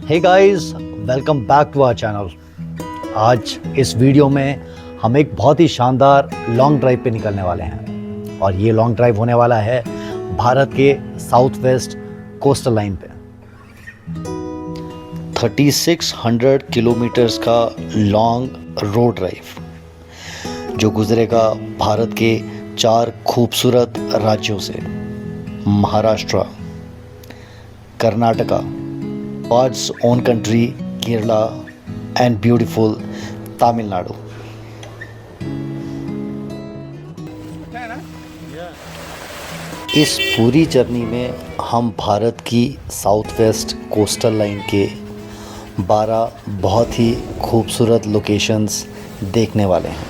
Hey guys, welcome back to our channel. आज इस video में हम एक बहुत ही शानदार लॉन्ग ड्राइव पे निकलने वाले हैं और ये लॉन्ग ड्राइव होने वाला है भारत के साउथ वेस्ट कोस्टल लाइन पे। 3600 किलोमीटर्स का लॉन्ग रोड ड्राइव जो गुजरेगा भारत के 4 खूबसूरत राज्यों से, Maharashtra, Karnataka, God's own country Kerala and beautiful Tamil Nadu। इस पूरी जर्नी में हम भारत की साउथ वेस्ट कोस्टल लाइन के 12 बहुत ही खूबसूरत लोकेशंस देखने वाले हैं।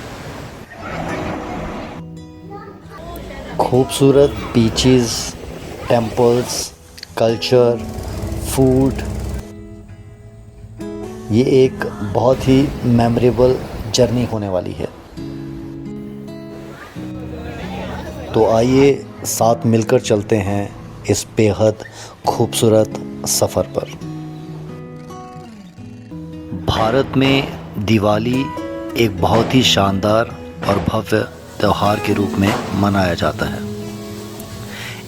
खूबसूरत बीचेस, टेम्पल्स, कल्चर, फूड, ये एक बहुत ही मेमोरेबल जर्नी होने वाली है। तो आइए साथ मिलकर चलते हैं इस बेहद खूबसूरत सफ़र पर। भारत में दिवाली एक बहुत ही शानदार और भव्य त्यौहार के रूप में मनाया जाता है।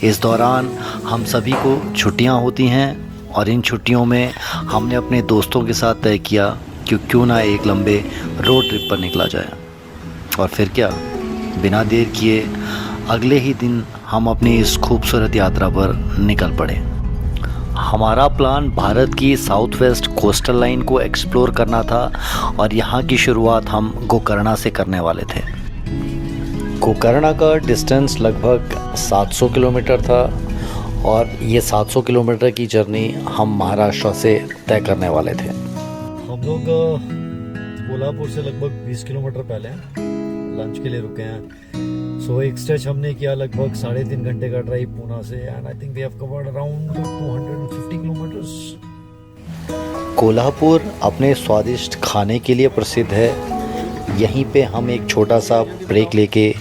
इस दौरान हम सभी को छुट्टियां होती हैं और इन छुट्टियों में हमने अपने दोस्तों के साथ तय किया कि क्यों ना एक लंबे रोड ट्रिप पर निकला जाए। और फिर क्या, बिना देर किए अगले ही दिन हम अपनी इस खूबसूरत यात्रा पर निकल पड़े। हमारा प्लान भारत की साउथ वेस्ट कोस्टल लाइन को एक्सप्लोर करना था और यहाँ की शुरुआत हम गोकर्णा से करने वाले थे। गोकर्णा का डिस्टेंस लगभग 700 किलोमीटर था और ये 700 किलोमीटर की जर्नी हम महाराष्ट्र से तय करने वाले थे। हम लोग कोल्हापुर से लगभग 20 किलोमीटर पहले लंच के लिए रुके हैं। सो एक स्ट्रेच हमने किया लगभग 3.5 घंटे का ड्राइव पूना से, and I think we have covered around 250 kilometres. Kolhapur अपने स्वादिष्ट खाने के लिए प्रसिद्ध है। यहीं पे हम एक छोटा सा ब्रेक लेके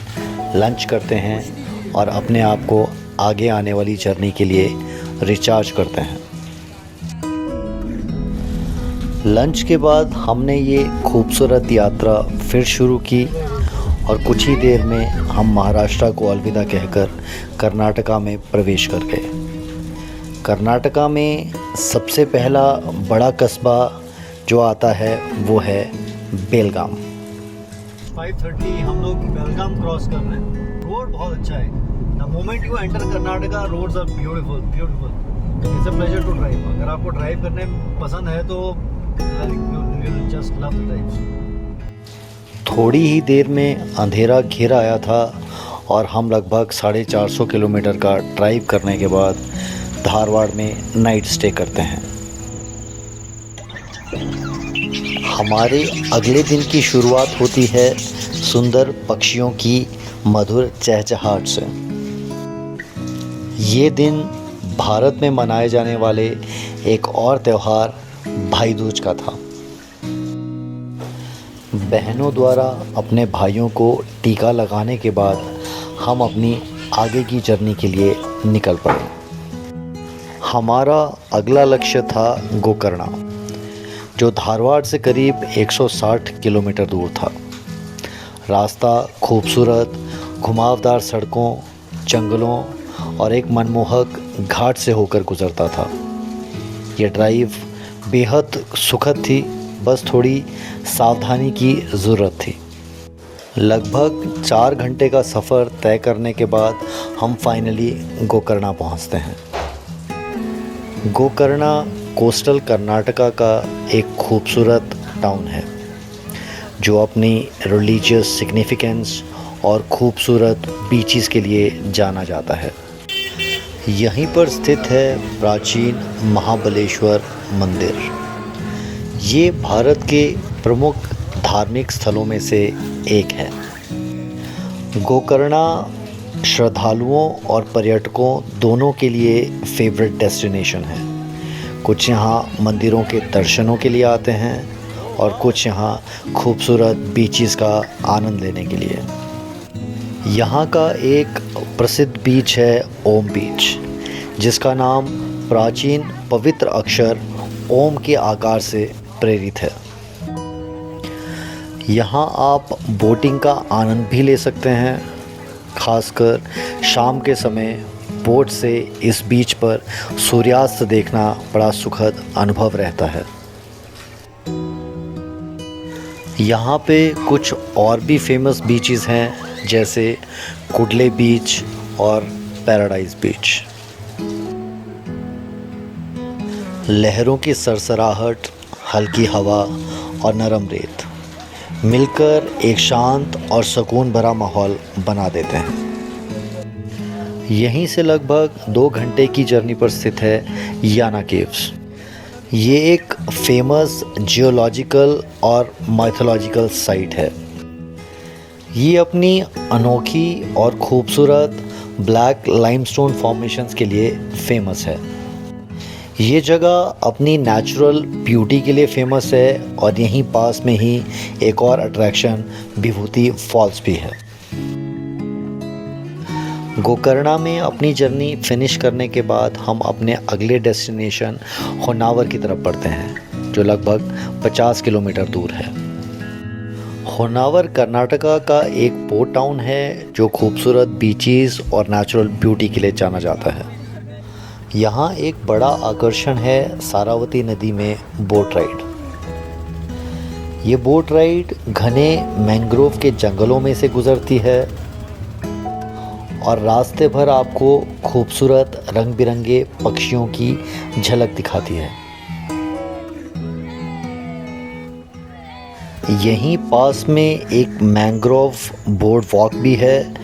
लंच करते हैं और अपने आप को आगे आने वाली जर्नी के लिए रिचार्ज करते हैं। लंच के बाद हमने ये खूबसूरत यात्रा फिर शुरू की और कुछ ही देर में हम महाराष्ट्र को अलविदा कहकर कर्नाटका में प्रवेश कर गए। कर्नाटका में सबसे पहला बड़ा कस्बा जो आता है वो है बेलगाम। 5:30 हम लोग बेलगाम क्रॉस कर रहे हैं। रोड बहुत अच्छा है। The moment you enter Karnataka, roads are beautiful, beautiful. It's a pleasure to drive. अगर आपको ड्राइव करने पसंद है तो you'll just love the drives. थोड़ी ही देर में अंधेरा घेर आया था और हम लगभग 450 किलोमीटर का ड्राइव करने के बाद धारवाड़ में नाइट स्टे करते हैं। हमारे अगले दिन की शुरुआत होती है सुंदर पक्षियों की मधुर चहचहाहट से। ये दिन भारत में मनाए जाने वाले एक और त्यौहार भाई दूज का था। बहनों द्वारा अपने भाइयों को टीका लगाने के बाद हम अपनी आगे की जर्नी के लिए निकल पड़े। हमारा अगला लक्ष्य था गोकर्णा, जो धारवाड़ से करीब 160 किलोमीटर दूर था। रास्ता खूबसूरत घुमावदार सड़कों, जंगलों और एक मनमोहक घाट से होकर गुजरता था। ये ड्राइव बेहद सुखद थी, बस थोड़ी सावधानी की ज़रूरत थी। लगभग 4 घंटे का सफ़र तय करने के बाद हम फाइनली गोकर्णा पहुंचते हैं। गोकर्णा कोस्टल कर्नाटका का एक खूबसूरत टाउन है जो अपनी रिलीजियस सिग्निफिकेंस और खूबसूरत बीचेस के लिए जाना जाता है। यहीं पर स्थित है प्राचीन महाबलेश्वर मंदिर। ये भारत के प्रमुख धार्मिक स्थलों में से एक है। गोकर्णा श्रद्धालुओं और पर्यटकों दोनों के लिए फेवरेट डेस्टिनेशन है। कुछ यहाँ मंदिरों के दर्शनों के लिए आते हैं और कुछ यहाँ खूबसूरत बीचेस का आनंद लेने के लिए। यहाँ का एक प्रसिद्ध बीच है ओम बीच, जिसका नाम प्राचीन पवित्र अक्षर ओम के आकार से प्रेरित है। यहाँ आप बोटिंग का आनंद भी ले सकते हैं। खासकर शाम के समय बोट से इस बीच पर सूर्यास्त देखना बड़ा सुखद अनुभव रहता है। यहाँ पे कुछ और भी फेमस बीचेस हैं, जैसे कुडले बीच और पैराडाइज बीच। लहरों की सरसराहट, हल्की हवा और नरम रेत मिलकर एक शांत और सुकून भरा माहौल बना देते हैं। यहीं से लगभग 2 घंटे की जर्नी पर स्थित है याना केव्स। ये एक फेमस जियोलॉजिकल और माइथोलॉजिकल साइट है। ये अपनी अनोखी और खूबसूरत ब्लैक लाइमस्टोन फॉर्मेशंस के लिए फेमस है। ये जगह अपनी नेचुरल ब्यूटी के लिए फेमस है और यहीं पास में ही एक और अट्रैक्शन विभूति फॉल्स भी है। गोकर्णा में अपनी जर्नी फिनिश करने के बाद हम अपने अगले डेस्टिनेशन होन्नावर की तरफ बढ़ते हैं, जो लगभग 50 किलोमीटर दूर है। होन्नावर कर्नाटका का एक पोर्ट टाउन है जो खूबसूरत बीचेस और नेचुरल ब्यूटी के लिए जाना जाता है। यहाँ एक बड़ा आकर्षण है सारावती नदी में बोट राइड। ये बोट राइड घने मैंग्रोव के जंगलों में से गुजरती है और रास्ते भर आपको खूबसूरत रंग बिरंगे पक्षियों की झलक दिखाती है। यहीं पास में एक मैंग्रोव बोर्ड वॉक भी है,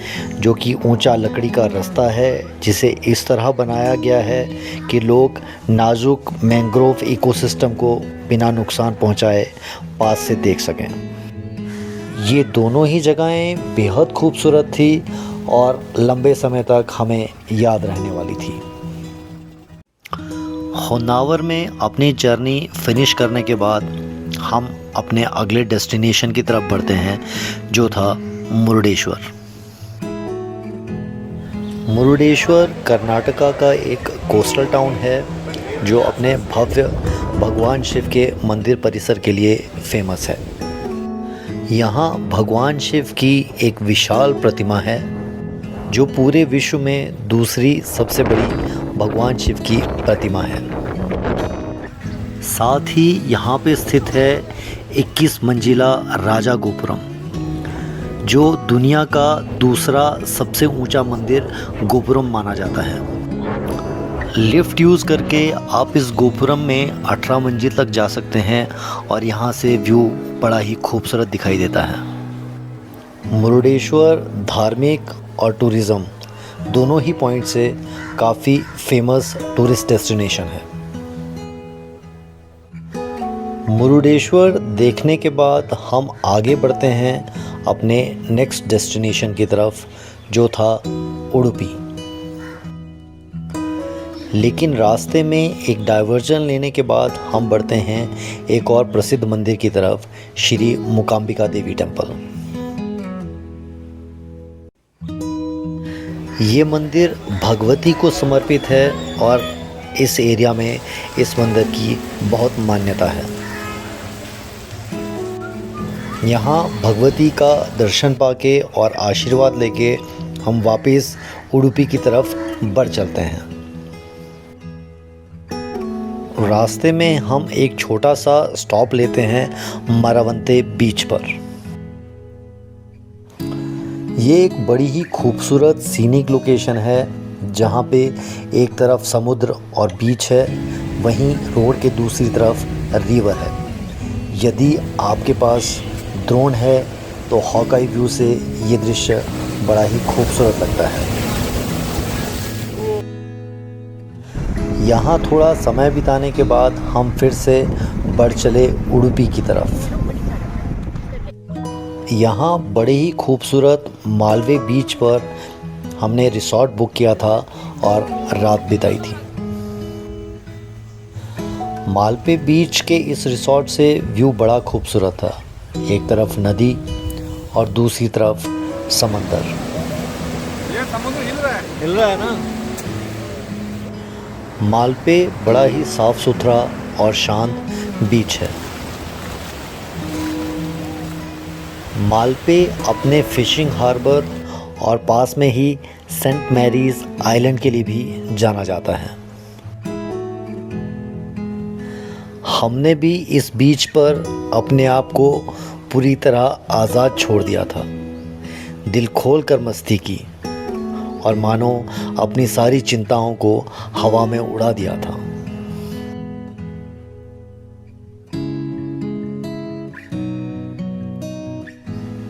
जो कि ऊंचा लकड़ी का रास्ता है जिसे इस तरह बनाया गया है कि लोग नाजुक मैंग्रोव इकोसिस्टम को बिना नुकसान पहुंचाए पास से देख सकें। ये दोनों ही जगहें बेहद खूबसूरत थी और लंबे समय तक हमें याद रहने वाली थी। होन्नावर में अपनी जर्नी फिनिश करने के बाद हम अपने अगले डेस्टिनेशन की तरफ बढ़ते हैं, जो था मुरुडेश्वर। मुरुडेश्वर कर्नाटका का एक कोस्टल टाउन है जो अपने भव्य भगवान शिव के मंदिर परिसर के लिए फेमस है। यहाँ भगवान शिव की एक विशाल प्रतिमा है जो पूरे विश्व में दूसरी सबसे बड़ी भगवान शिव की प्रतिमा है। साथ ही यहाँ पे स्थित है 21 मंजिला राजा गोपुरम, जो दुनिया का दूसरा सबसे ऊंचा मंदिर गोपुरम माना जाता है। लिफ्ट यूज़ करके आप इस गोपुरम में 18 मंजिल तक जा सकते हैं और यहाँ से व्यू बड़ा ही खूबसूरत दिखाई देता है। मुरुडेश्वर धार्मिक और टूरिज़्म दोनों ही पॉइंट से काफ़ी फेमस टूरिस्ट डेस्टिनेशन है। मुरुडेश्वर देखने के बाद हम आगे बढ़ते हैं अपने नेक्स्ट डेस्टिनेशन की तरफ, जो था उडुपी। लेकिन रास्ते में एक डाइवर्जन लेने के बाद हम बढ़ते हैं एक और प्रसिद्ध मंदिर की तरफ, श्री मूकांबिका देवी टेम्पल। ये मंदिर भगवती को समर्पित है और इस एरिया में इस मंदिर की बहुत मान्यता है। यहाँ भगवती का दर्शन पाके और आशीर्वाद लेके हम वापस उडुपी की तरफ बढ़ चलते हैं। रास्ते में हम एक छोटा सा स्टॉप लेते हैं मरावंते बीच पर। ये एक बड़ी ही खूबसूरत सीनिक लोकेशन है जहाँ पे एक तरफ समुद्र और बीच है, वहीं रोड के दूसरी तरफ रिवर है। यदि आपके पास ड्रोन है तो हॉकाई व्यू से ये दृश्य बड़ा ही खूबसूरत लगता है। यहाँ थोड़ा समय बिताने के बाद हम फिर से बढ़ चले उडुपी की तरफ। यहाँ बड़े ही खूबसूरत मालवे बीच पर हमने रिसॉर्ट बुक किया था और रात बिताई थी। मालवे बीच के इस रिसॉर्ट से व्यू बड़ा खूबसूरत था। एक तरफ नदी और दूसरी तरफ समंदर। ये समुद्र हिल रहा है ना। मालवे बड़ा ही साफ़ सुथरा और शांत बीच है। मालपे अपने फिशिंग हार्बर और पास में ही सेंट मैरीज आइलैंड के लिए भी जाना जाता है। हमने भी इस बीच पर अपने आप को पूरी तरह आज़ाद छोड़ दिया था, दिल खोल कर मस्ती की और मानो अपनी सारी चिंताओं को हवा में उड़ा दिया था।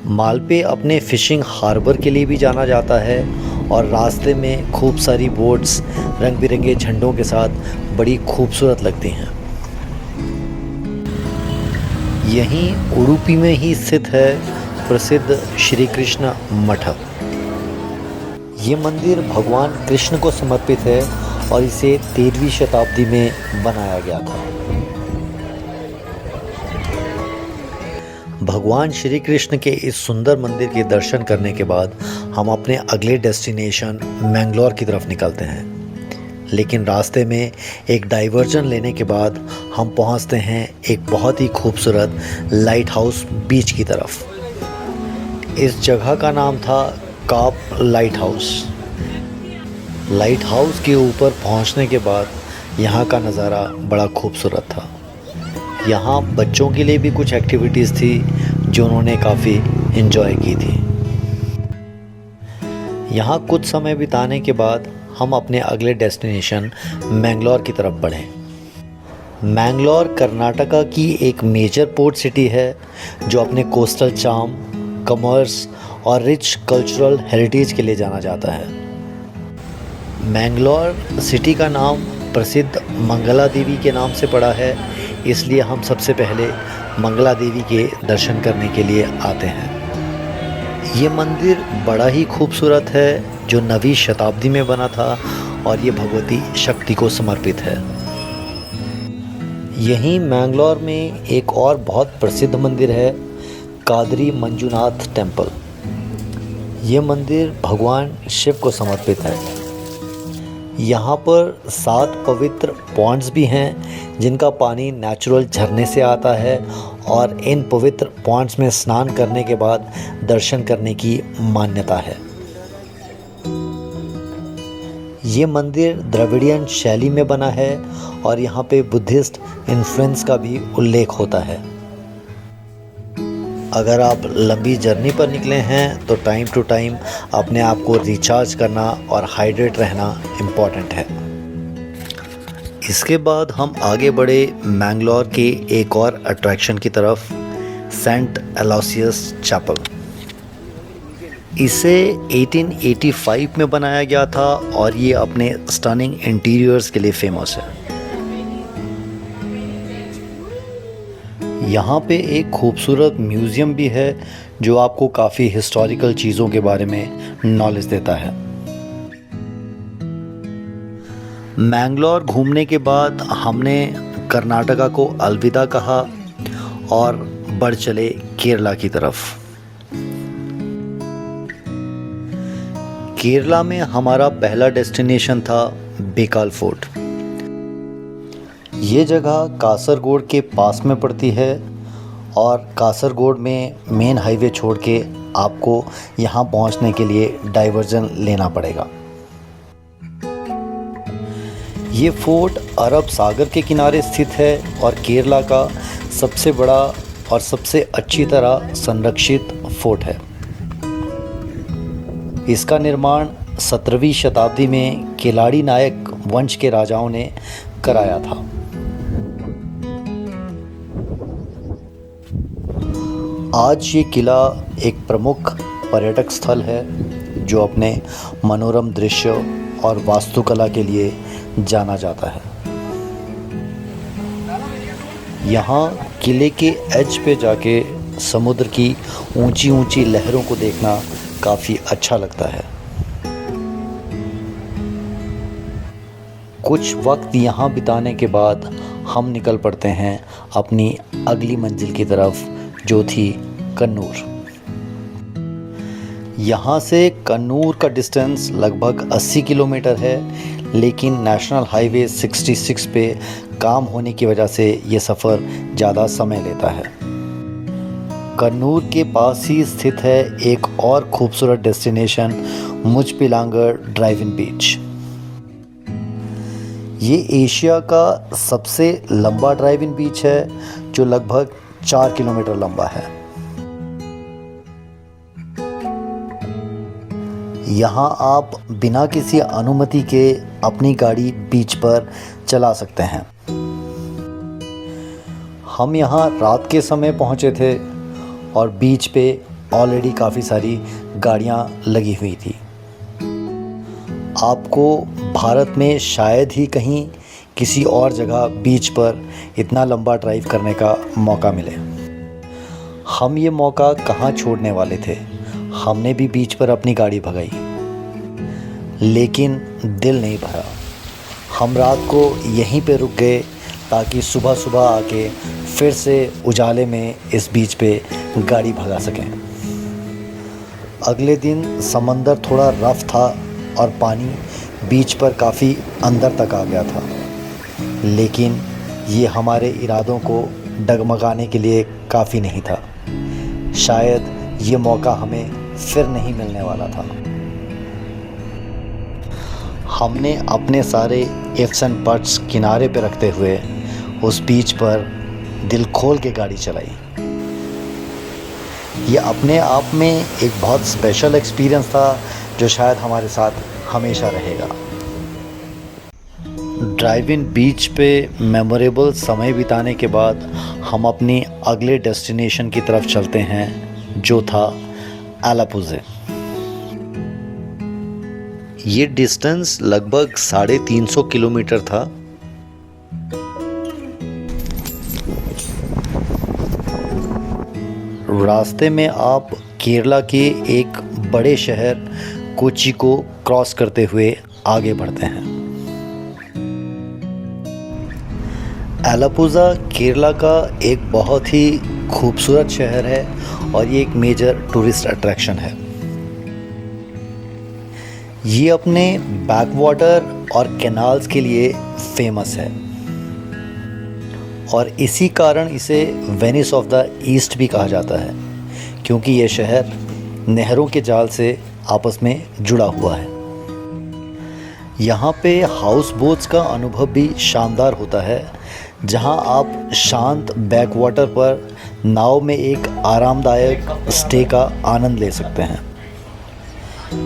मालपे अपने फिशिंग हार्बर के लिए भी जाना जाता है और रास्ते में खूब सारी बोट्स रंग बिरंगे झंडों के साथ बड़ी खूबसूरत लगती हैं। यहीं उडुपी में ही स्थित है प्रसिद्ध श्री कृष्ण मठ। ये मंदिर भगवान कृष्ण को समर्पित है और इसे 13वीं शताब्दी में बनाया गया था। भगवान श्री कृष्ण के इस सुंदर मंदिर के दर्शन करने के बाद हम अपने अगले डेस्टिनेशन मैंगलोर की तरफ निकलते हैं, लेकिन रास्ते में एक डाइवर्जन लेने के बाद हम पहुंचते हैं एक बहुत ही खूबसूरत लाइट हाउस बीच की तरफ। इस जगह का नाम था काप लाइट हाउस। लाइट हाउस के ऊपर पहुंचने के बाद यहाँ का नज़ारा बड़ा खूबसूरत था। यहाँ बच्चों के लिए भी कुछ एक्टिविटीज़ थी जो उन्होंने काफ़ी एंजॉय की थी। यहाँ कुछ समय बिताने के बाद हम अपने अगले डेस्टिनेशन मैंगलोर की तरफ बढ़े। मैंगलोर कर्नाटका की एक मेजर पोर्ट सिटी है जो अपने कोस्टल चार्म, कॉमर्स और रिच कल्चरल हेरिटेज के लिए जाना जाता है। मैंगलोर सिटी का नाम प्रसिद्ध मंगला देवी के नाम से पड़ा है, इसलिए हम सबसे पहले मंगला देवी के दर्शन करने के लिए आते हैं। ये मंदिर बड़ा ही खूबसूरत है जो 9वीं शताब्दी में बना था और ये भगवती शक्ति को समर्पित है। यहीं मैंगलोर में एक और बहुत प्रसिद्ध मंदिर है, कादरी मंजुनाथ टेम्पल। ये मंदिर भगवान शिव को समर्पित है। यहाँ पर 7 पवित्र पॉन्ड्स भी हैं जिनका पानी नेचुरल झरने से आता है और इन पवित्र पॉन्ड्स में स्नान करने के बाद दर्शन करने की मान्यता है। ये मंदिर द्रविडियन शैली में बना है और यहाँ पे बुद्धिस्ट इन्फ्लुएंस का भी उल्लेख होता है। अगर आप लंबी जर्नी पर निकले हैं तो टाइम टू टाइम अपने आप को रिचार्ज करना और हाइड्रेट रहना इम्पॉर्टेंट है। इसके बाद हम आगे बढ़े मैंगलोर के एक और अट्रैक्शन की तरफ, सेंट एलोसियस चैपल। इसे 1885 में बनाया गया था और ये अपने स्टनिंग इंटीरियर्स के लिए फेमस है। यहाँ पे एक खूबसूरत म्यूज़ियम भी है जो आपको काफ़ी हिस्टोरिकल चीज़ों के बारे में नॉलेज देता है। मैंगलोर घूमने के बाद हमने कर्नाटका को अलविदा कहा और बढ़ चले केरला की तरफ। केरला में हमारा पहला डेस्टिनेशन था बेकाल फोर्ट। ये जगह कासरगोड के पास में पड़ती है और कासरगोड में मेन हाईवे छोड़ के आपको यहाँ पहुँचने के लिए डाइवर्जन लेना पड़ेगा। ये फोर्ट अरब सागर के किनारे स्थित है और केरला का सबसे बड़ा और सबसे अच्छी तरह संरक्षित फोर्ट है। इसका निर्माण 17वीं शताब्दी में केलाड़ी नायक वंश के राजाओं ने कराया था। आज ये किला एक प्रमुख पर्यटक स्थल है जो अपने मनोरम दृश्य और वास्तुकला के लिए जाना जाता है। यहाँ किले के एज पे जाके समुद्र की ऊंची ऊंची लहरों को देखना काफ़ी अच्छा लगता है। कुछ वक्त यहाँ बिताने के बाद हम निकल पड़ते हैं अपनी अगली मंजिल की तरफ जो थी कन्नूर। यहाँ से कन्नूर का डिस्टेंस लगभग 80 किलोमीटर है, लेकिन नेशनल हाईवे 66 पे काम होने की वजह से ये सफ़र ज़्यादा समय लेता है। कन्नूर के पास ही स्थित है एक और खूबसूरत डेस्टिनेशन मुजपिलांगर ड्राइव-इन बीच। ये एशिया का सबसे लंबा ड्राइव-इन बीच है जो लगभग 4 किलोमीटर लंबा है। यहाँ आप बिना किसी अनुमति के अपनी गाड़ी बीच पर चला सकते हैं। हम यहाँ रात के समय पहुँचे थे और बीच पे ऑलरेडी काफ़ी सारी गाड़ियाँ लगी हुई थी। आपको भारत में शायद ही कहीं किसी और जगह बीच पर इतना लंबा ड्राइव करने का मौका मिले। हम ये मौका कहाँ छोड़ने वाले थे। हमने भी बीच पर अपनी गाड़ी भगाई, लेकिन दिल नहीं भरा। हम रात को यहीं पे रुक गए ताकि सुबह सुबह आके फिर से उजाले में इस बीच पे गाड़ी भगा सकें। अगले दिन समंदर थोड़ा रफ़ था और पानी बीच पर काफ़ी अंदर तक आ गया था, लेकिन ये हमारे इरादों को डगमगाने के लिए काफ़ी नहीं था। शायद ये मौका हमें फिर नहीं मिलने वाला था। हमने अपने सारे इफ्स एंड बट्स किनारे पे रखते हुए उस बीच पर दिल खोल के गाड़ी चलाई। ये अपने आप में एक बहुत स्पेशल एक्सपीरियंस था जो शायद हमारे साथ हमेशा रहेगा। ड्राइव-इन बीच पे मेमोरेबल समय बिताने के बाद हम अपनी अगले डेस्टिनेशन की तरफ चलते हैं जो था अलापुज़ा। ये डिस्टेंस लगभग 350 किलोमीटर था। रास्ते में आप केरला के एक बड़े शहर कोच्चि को क्रॉस करते हुए आगे बढ़ते हैं। अलापुज़ा केरला का एक बहुत ही खूबसूरत शहर है और ये एक मेजर टूरिस्ट अट्रैक्शन है। ये अपने बैकवाटर और कैनाल्स के लिए फेमस है और इसी कारण इसे वेनिस ऑफ द ईस्ट भी कहा जाता है, क्योंकि ये शहर नहरों के जाल से आपस में जुड़ा हुआ है। यहाँ पे हाउस बोट्स का अनुभव भी शानदार होता है, जहाँ आप शांत बैकवाटर पर नाव में एक आरामदायक स्टे का आनंद ले सकते हैं।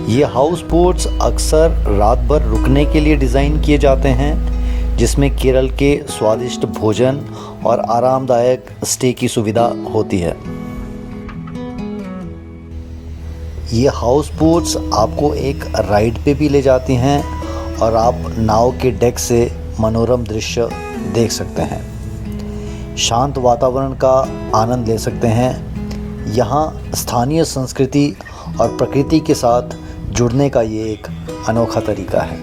ये हाउस बोट्स अक्सर रात भर रुकने के लिए डिज़ाइन किए जाते हैं, जिसमें केरल के स्वादिष्ट भोजन और आरामदायक स्टे की सुविधा होती है। ये हाउस बोट्स आपको एक राइड पे भी ले जाती हैं और आप नाव के डेक से मनोरम दृश्य देख सकते हैं, शांत वातावरण का आनंद ले सकते हैं। यहाँ स्थानीय संस्कृति और प्रकृति के साथ जुड़ने का ये एक अनोखा तरीका है।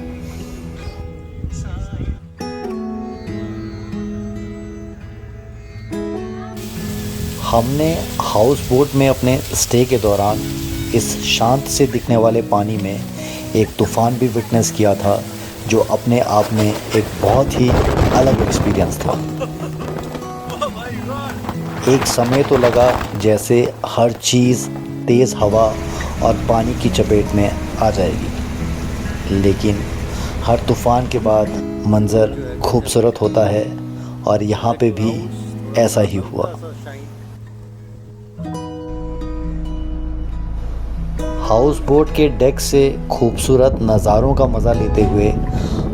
हमने हाउस बोट में अपने स्टे के दौरान इस शांत से दिखने वाले पानी में एक तूफ़ान भी विटनेस किया था, जो अपने आप में एक बहुत ही अलग एक्सपीरियंस था। एक समय तो लगा जैसे हर चीज़ तेज़ हवा और पानी की चपेट में आ जाएगी, लेकिन हर तूफ़ान के बाद मंज़र खूबसूरत होता है और यहाँ पे भी ऐसा ही हुआ। हाउस बोट के डेक से खूबसूरत नज़ारों का मज़ा लेते हुए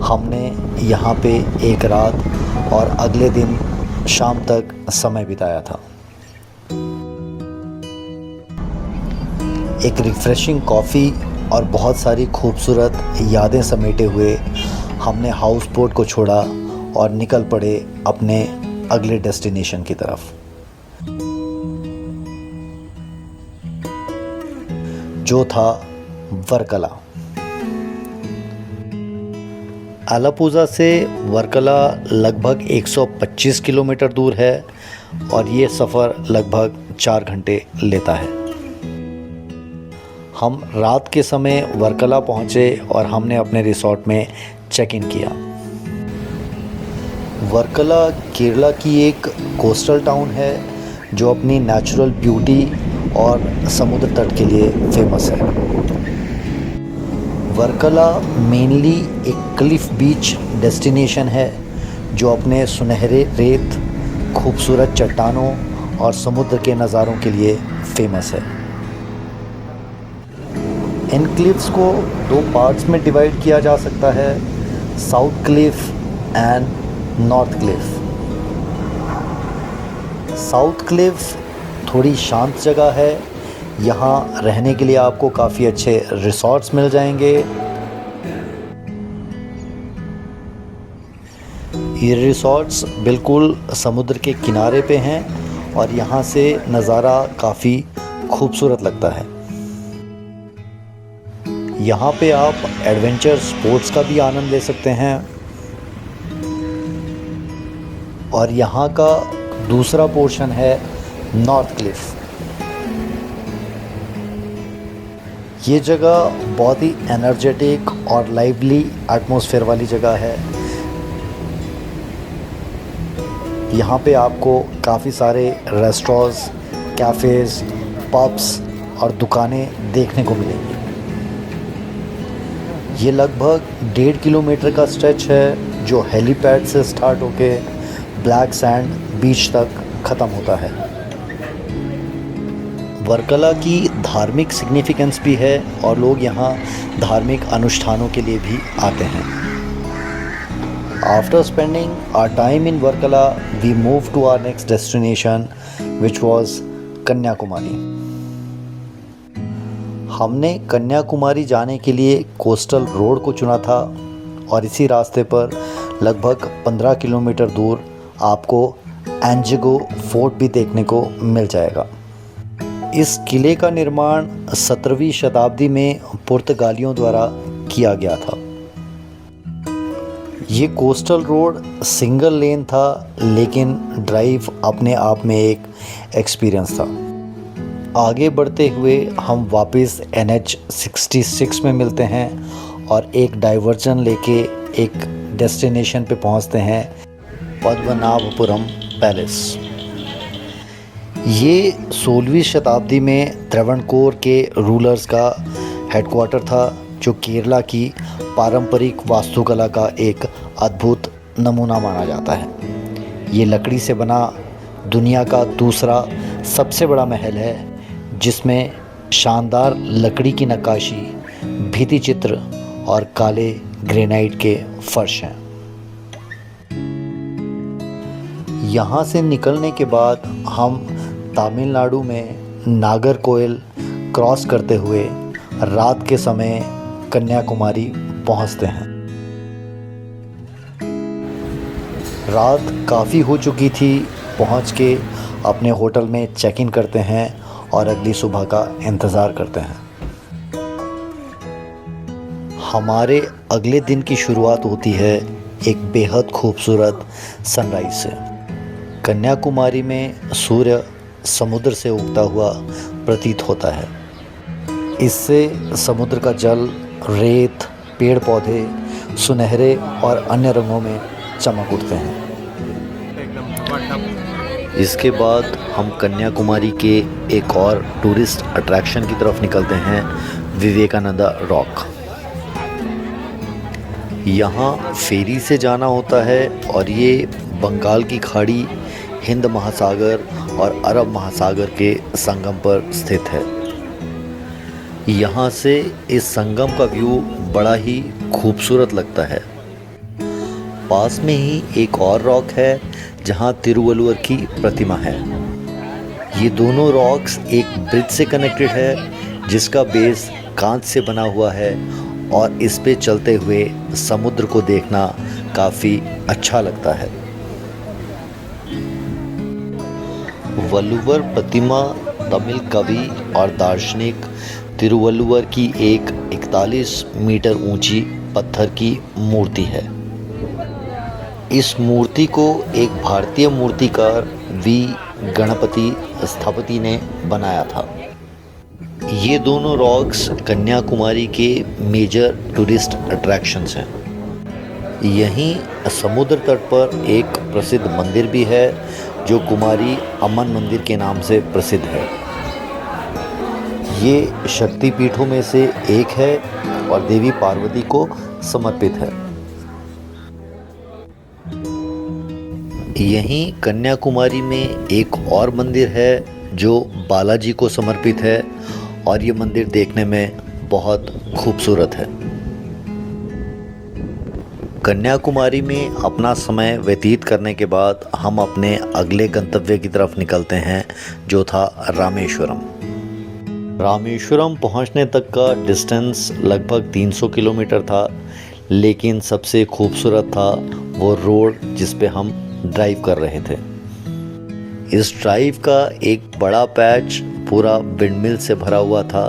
हमने यहाँ पे एक रात और अगले दिन शाम तक समय बिताया था। एक रिफ़्रेशिंग कॉफ़ी और बहुत सारी खूबसूरत यादें समेटे हुए हमने हाउस बोट को छोड़ा और निकल पड़े अपने अगले डेस्टिनेशन की तरफ, जो था वर्कला। अलापुज़ा से वर्कला लगभग 125 किलोमीटर दूर है और ये सफ़र लगभग 4 घंटे लेता है। हम रात के समय वर्कला पहुँचे और हमने अपने रिसॉर्ट में चेक इन किया। वर्कला केरला की एक कोस्टल टाउन है जो अपनी नेचुरल ब्यूटी और समुद्र तट के लिए फेमस है। वर्कला मेनली एक क्लिफ बीच डेस्टिनेशन है जो अपने सुनहरे रेत, खूबसूरत चट्टानों और समुद्र के नज़ारों के लिए फेमस है। इन क्लिफ्स को 2 पार्ट्स में डिवाइड किया जा सकता है, south Cliff and north Cliff. South Cliff थोड़ी शांत जगह है, यहाँ रहने के लिए आपको काफ़ी अच्छे रिसॉर्ट्स मिल जाएंगे। ये रिसॉर्ट्स बिल्कुल समुद्र के किनारे पे हैं और यहाँ से नज़ारा काफ़ी खूबसूरत लगता है। यहाँ पे आप एडवेंचर स्पोर्ट्स का भी आनंद ले सकते हैं। और यहाँ का दूसरा पोर्शन है नॉर्थ क्लिफ। ये जगह बहुत ही एनर्जेटिक और लाइवली एटमॉस्फेयर वाली जगह है। यहाँ पे आपको काफ़ी सारे रेस्टोरेंट्स, कैफ़ेज़, पब्स और दुकानें देखने को मिलेंगी। ये लगभग 1.5 किलोमीटर का स्ट्रेच है जो हेलीपैड से स्टार्ट होके ब्लैक सैंड बीच तक ख़त्म होता है। वर्कला की धार्मिक सिग्निफिकेंस भी है और लोग यहाँ धार्मिक अनुष्ठानों के लिए भी आते हैं। After spending our time in Varkala, we moved to our next destination, which was Kanyakumari. हमने कन्याकुमारी जाने के लिए कोस्टल रोड को चुना था और इसी रास्ते पर लगभग 15 किलोमीटर दूर आपको एंजिगो फोर्ट भी देखने को मिल जाएगा। इस किले का निर्माण 17वीं शताब्दी में पुर्तगालियों द्वारा किया गया था। ये कोस्टल रोड सिंगल लेन था, लेकिन ड्राइव अपने आप में एक एक्सपीरियंस था। आगे बढ़ते हुए हम वापस NH 66 में मिलते हैं और एक डाइवर्जन लेके एक डेस्टिनेशन पे पहुंचते हैं, पद्मनाभपुरम पैलेस। ये 16वीं शताब्दी में त्रावणकोर के रूलर्स का हेडक्वार्टर था, जो केरला की पारंपरिक वास्तुकला का एक अद्भुत नमूना माना जाता है। ये लकड़ी से बना दुनिया का दूसरा सबसे बड़ा महल है, जिसमें शानदार लकड़ी की नक्काशी, भित्ति चित्र और काले ग्रेनाइट के फर्श हैं। यहाँ से निकलने के बाद हम तमिलनाडु में नागरकोइल क्रॉस करते हुए रात के समय कन्याकुमारी पहुँचते हैं। रात काफ़ी हो चुकी थी। पहुँच के अपने होटल में चेक इन करते हैं और अगली सुबह का इंतज़ार करते हैं। हमारे अगले दिन की शुरुआत होती है एक बेहद खूबसूरत सनराइज़ से। कन्याकुमारी में सूर्य समुद्र से उगता हुआ प्रतीत होता है। इससे समुद्र का जल, रेत, पेड़ पौधे सुनहरे और अन्य रंगों में चमक उठते हैं। इसके बाद हम कन्याकुमारी के एक और टूरिस्ट अट्रैक्शन की तरफ निकलते हैं, विवेकानंदा रॉक। यहाँ फेरी से जाना होता है और ये बंगाल की खाड़ी, हिंद महासागर और अरब महासागर के संगम पर स्थित है। यहाँ से इस संगम का व्यू बड़ा ही खूबसूरत लगता है। पास में ही एक और रॉक है जहाँ तिरुवल्लुवर की प्रतिमा है। ये दोनों रॉक्स एक ब्रिज से कनेक्टेड है, जिसका बेस कांच से बना हुआ है और इस पे चलते हुए समुद्र को देखना काफ़ी अच्छा लगता है। वल्लुवर प्रतिमा तमिल कवि और दार्शनिक तिरुवल्लुवर की एक 41 मीटर ऊंची पत्थर की मूर्ति है। इस मूर्ति को एक भारतीय मूर्तिकार वी गणपति स्थपति ने बनाया था। ये दोनों रॉक्स कन्याकुमारी के मेजर टूरिस्ट अट्रैक्शंस हैं। यहीं समुद्र तट पर एक प्रसिद्ध मंदिर भी है जो कुमारी अम्मन मंदिर के नाम से प्रसिद्ध है। ये शक्तिपीठों में से एक है और देवी पार्वती को समर्पित है। यहीं कन्याकुमारी में एक और मंदिर है जो बालाजी को समर्पित है और ये मंदिर देखने में बहुत खूबसूरत है। कन्याकुमारी में अपना समय व्यतीत करने के बाद हम अपने अगले गंतव्य की तरफ निकलते हैं जो था रामेश्वरम। रामेश्वरम पहुंचने तक का डिस्टेंस लगभग 300 किलोमीटर था, लेकिन सबसे खूबसूरत था वो रोड जिस पे हम ड्राइव कर रहे थे। इस ड्राइव का एक बड़ा पैच पूरा विंडमिल से भरा हुआ था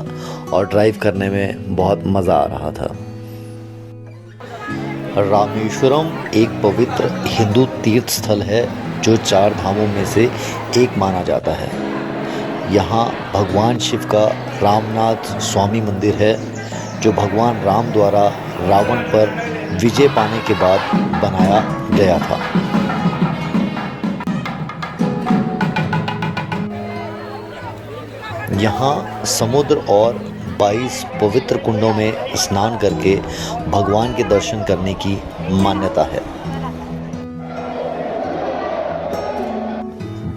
और ड्राइव करने में बहुत मज़ा आ रहा था। रामेश्वरम एक पवित्र हिंदू तीर्थ स्थल है जो 4 धामों में से एक माना जाता है। यहाँ भगवान शिव का रामनाथ स्वामी मंदिर है जो भगवान राम द्वारा रावण पर विजय पाने के बाद बनाया गया था। यहाँ समुद्र और 22 पवित्र कुंडों में स्नान करके भगवान के दर्शन करने की मान्यता है।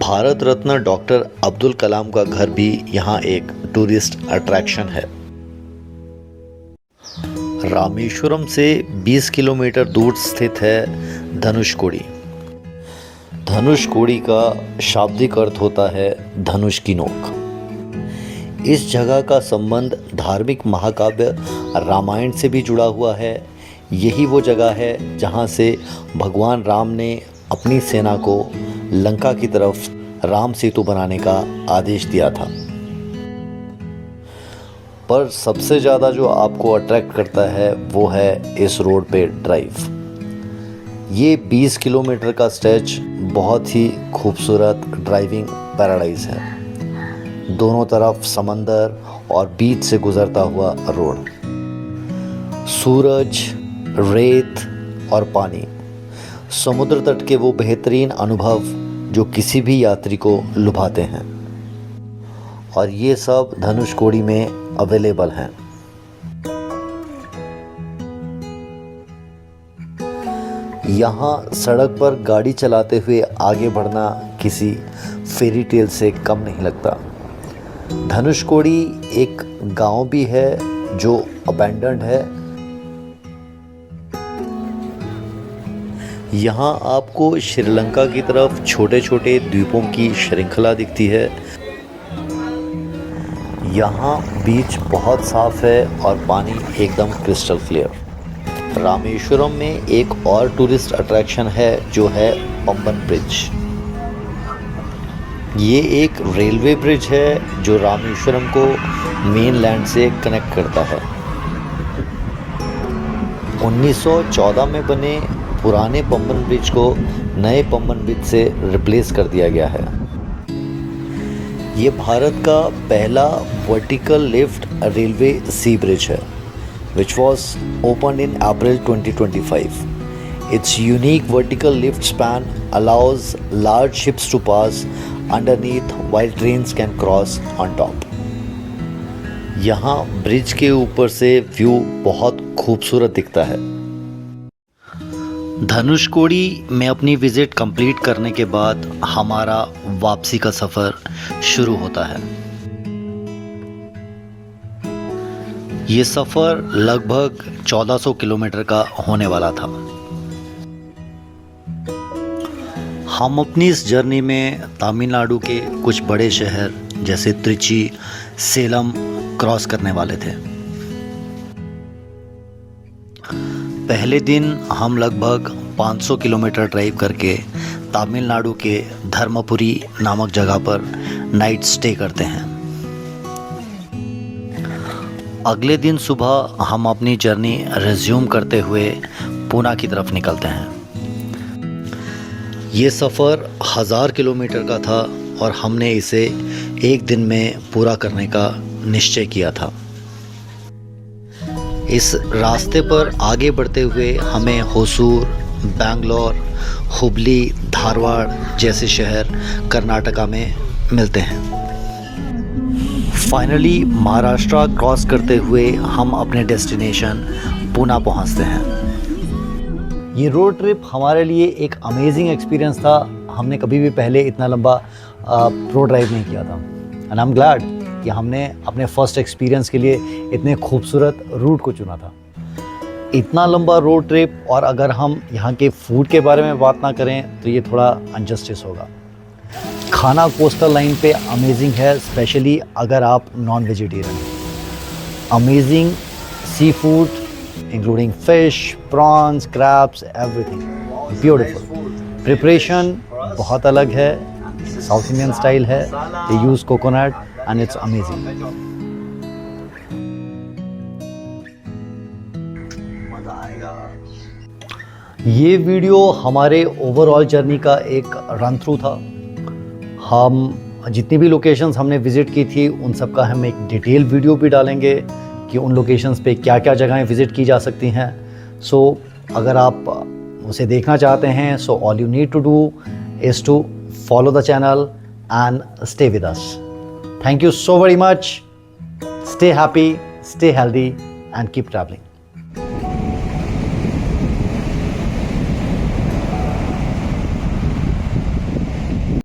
भारत रत्न डॉक्टर अब्दुल कलाम का घर भी यहाँ एक टूरिस्ट अट्रैक्शन है। रामेश्वरम से 20 किलोमीटर दूर स्थित है धनुषकोडी। धनुषकोडी का शाब्दिक अर्थ होता है धनुष की नोक। इस जगह का संबंध धार्मिक महाकाव्य रामायण से भी जुड़ा हुआ है। यही वो जगह है जहाँ से भगवान राम ने अपनी सेना को लंका की तरफ राम सेतु बनाने का आदेश दिया था। पर सबसे ज़्यादा जो आपको अट्रैक्ट करता है वो है इस रोड पे ड्राइव। ये 20 किलोमीटर का स्ट्रेच बहुत ही खूबसूरत ड्राइविंग पैराडाइज है। दोनों तरफ समंदर और बीच से गुजरता हुआ रोड, सूरज, रेत और पानी, समुद्र तट के वो बेहतरीन अनुभव जो किसी भी यात्री को लुभाते हैं, और ये सब धनुषकोडी में अवेलेबल हैं। यहाँ सड़क पर गाड़ी चलाते हुए आगे बढ़ना किसी फेरी टेल से कम नहीं लगता। धनुषकोडी एक गांव भी है जो अबैंडन्ड है। यहाँ आपको श्रीलंका की तरफ छोटे छोटे द्वीपों की श्रृंखला दिखती है। यहाँ बीच बहुत साफ है और पानी एकदम क्रिस्टल क्लियर। रामेश्वरम में एक और टूरिस्ट अट्रैक्शन है जो है पंबन ब्रिज। ये एक रेलवे ब्रिज है जो रामेश्वरम को मेन लैंड से कनेक्ट करता है। 1914 में बने पुराने पंबन ब्रिज को नए पंबन ब्रिज से रिप्लेस कर दिया गया है। ये भारत का पहला वर्टिकल लिफ्ट रेलवे सी ब्रिज है which was opened in April 2025. Its unique vertical lift span allows large ships to pass underneath while trains can cross on top. यहाँ ब्रिज के ऊपर से व्यू बहुत खूबसूरत दिखता है। धनुषकोडी में अपनी विज़िट कंप्लीट करने के बाद हमारा वापसी का सफ़र शुरू होता है। ये सफ़र लगभग 1400 किलोमीटर का होने वाला था। हम अपनी इस जर्नी में तमिलनाडु के कुछ बड़े शहर जैसे त्रिची, सेलम क्रॉस करने वाले थे। पहले दिन हम लगभग 500 किलोमीटर ड्राइव करके तमिलनाडु के धर्मपुरी नामक जगह पर नाइट स्टे करते हैं। अगले दिन सुबह हम अपनी जर्नी रिज्यूम करते हुए पूना की तरफ निकलते हैं। ये सफ़र 1000 किलोमीटर का था और हमने इसे एक दिन में पूरा करने का निश्चय किया था। इस रास्ते पर आगे बढ़ते हुए हमें होसूर, बेंगलोर, हुबली, धारवाड़ जैसे शहर कर्नाटका में मिलते हैं। फाइनली महाराष्ट्र क्रॉस करते हुए हम अपने डेस्टिनेशन पुणे पहुंचते हैं। ये रोड ट्रिप हमारे लिए एक अमेजिंग एक्सपीरियंस था। हमने कभी भी पहले इतना लंबा रोड ड्राइव नहीं किया था एंड आई एम ग्लैड कि हमने अपने फर्स्ट एक्सपीरियंस के लिए इतने खूबसूरत रूट को चुना था। इतना लंबा रोड ट्रिप और अगर हम यहाँ के फूड के बारे में बात ना करें तो ये थोड़ा अनजस्टिस होगा। खाना कोस्टल लाइन पे अमेजिंग है, स्पेशली अगर आप नॉन वेजिटेरियन हैं। Amazing sea food including fish, prawns, crabs, everything beautiful. Preparation बहुत अलग है, साउथ इंडियन स्टाइल है। They use coconut and it's amazing. ये वीडियो हमारे ओवरऑल जर्नी का एक रन थ्रू था। हम जितनी भी लोकेशंस हमने विज़िट की थी उन सब का हम एक डिटेल वीडियो भी डालेंगे कि उन लोकेशंस पे क्या क्या जगहें विज़िट की जा सकती हैं। सो अगर आप उसे देखना चाहते हैं so all you need to do is to follow the channel and stay with us. Thank you so very much. Stay happy, stay healthy, and keep traveling.